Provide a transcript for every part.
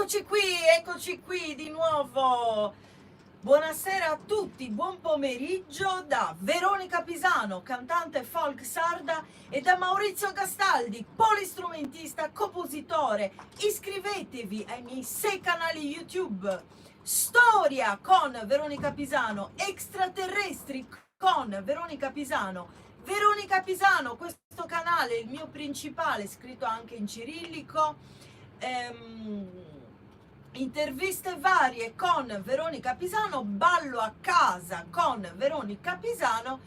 Eccoci qui di nuovo. Buonasera a tutti, buon pomeriggio da Veronica Pisano, cantante folk sarda, e da Maurizio Gastaldi, polistrumentista, compositore. Iscrivetevi ai miei 6 canali YouTube: Storia con Veronica Pisano, Extraterrestri con Veronica Pisano, questo canale è il mio principale, scritto anche in cirillico. Interviste varie con Veronica Pisano, ballo a casa con Veronica Pisano,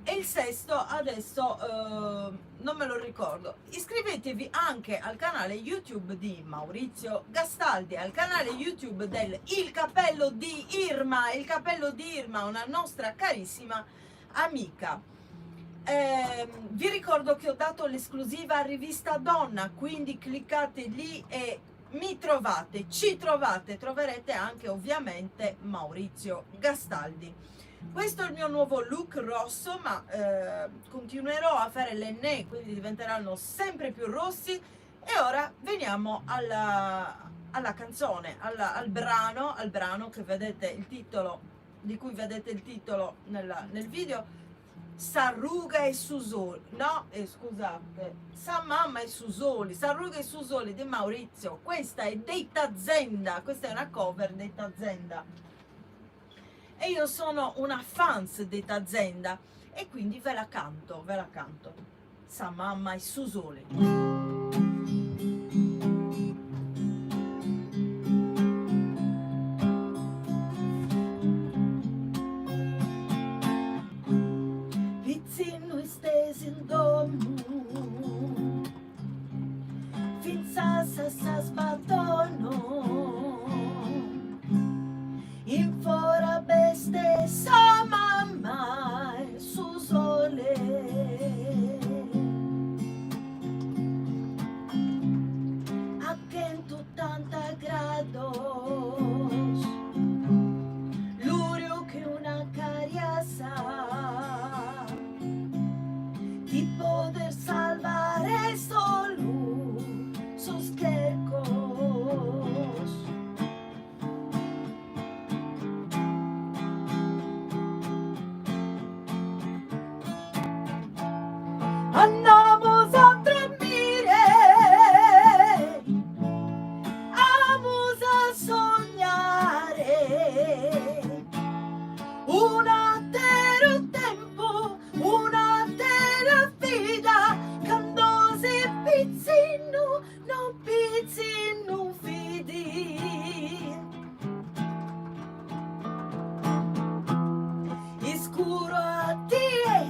e il sesto adesso non me lo ricordo. Iscrivetevi anche al canale YouTube di Maurizio Gastaldi, al canale YouTube del Il Cappello di Irma, una nostra carissima amica. Vi ricordo che ho dato l'esclusiva a Rivista Donna, quindi cliccate lì e ci trovate, troverete anche ovviamente Maurizio Gastaldi. Questo è il mio nuovo look rosso, ma continuerò a fare l'enne, quindi diventeranno sempre più rossi. E ora veniamo alla canzone, al brano che vedete il titolo, di cui vedete il titolo nel video. Sarruga e Susoli, scusate, Sa mamma e Susoli, Sarruga e Susoli di Maurizio. Questa è dei Tazenda, questa è una cover dei Tazenda e io sono una fans dei Tazenda e quindi ve la canto. Sa mamma e Susoli. In domu fința să sbatono in fora beste sa mamma su sole a 180 grados lurio che una cariasa di poter salvare solo sus quercos. Andamos a dormire, vamos a sognare un altro tempo, una vida, quando si pizzino, non pizzino fidi. Iscuro a te,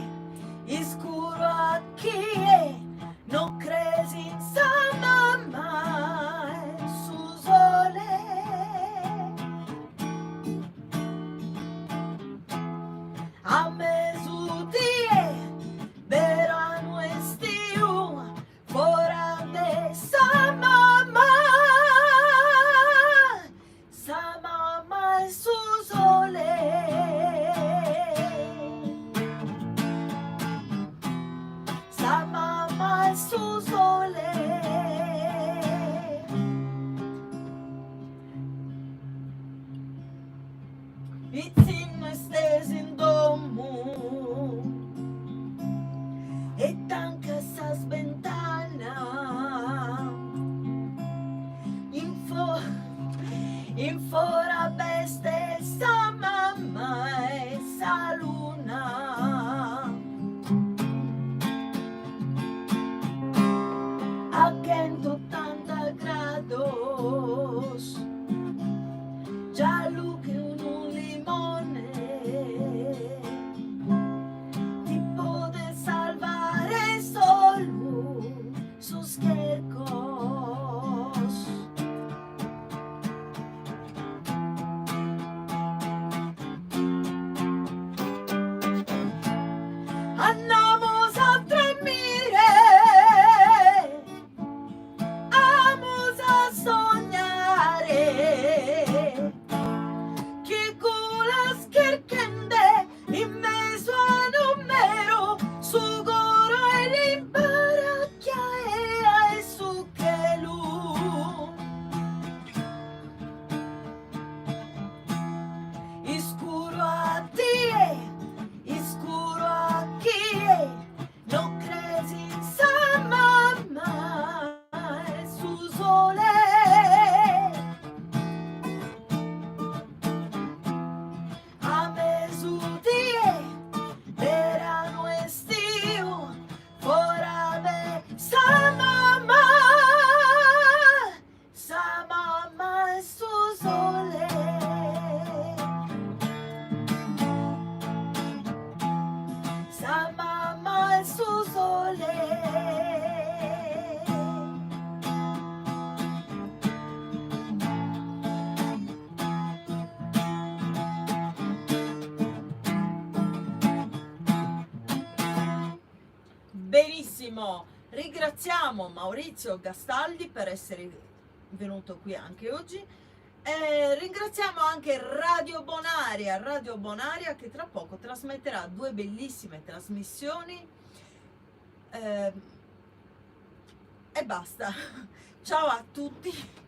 iscuro a chi, non cresi in sa mamma, su sole. A me su te, verano estiu, fora de sa mamma e su sole. Sa mamma e su sole. Pizzino e stesi in domu e tanca sa sventana in fora beste sa mamma e sa luna a 180 grados giallo che un limone ti può salvare solo sus quercos. Andamos a dormire, vamos a sognare che con la scherchende in mezzo a numero su goro e l'imbaracchia e su che lui Benissimo, ringraziamo Maurizio Gastaldi per essere venuto qui anche oggi. Ringraziamo anche Radio Bonaria che tra poco trasmetterà 2 bellissime trasmissioni. E basta. Ciao a tutti.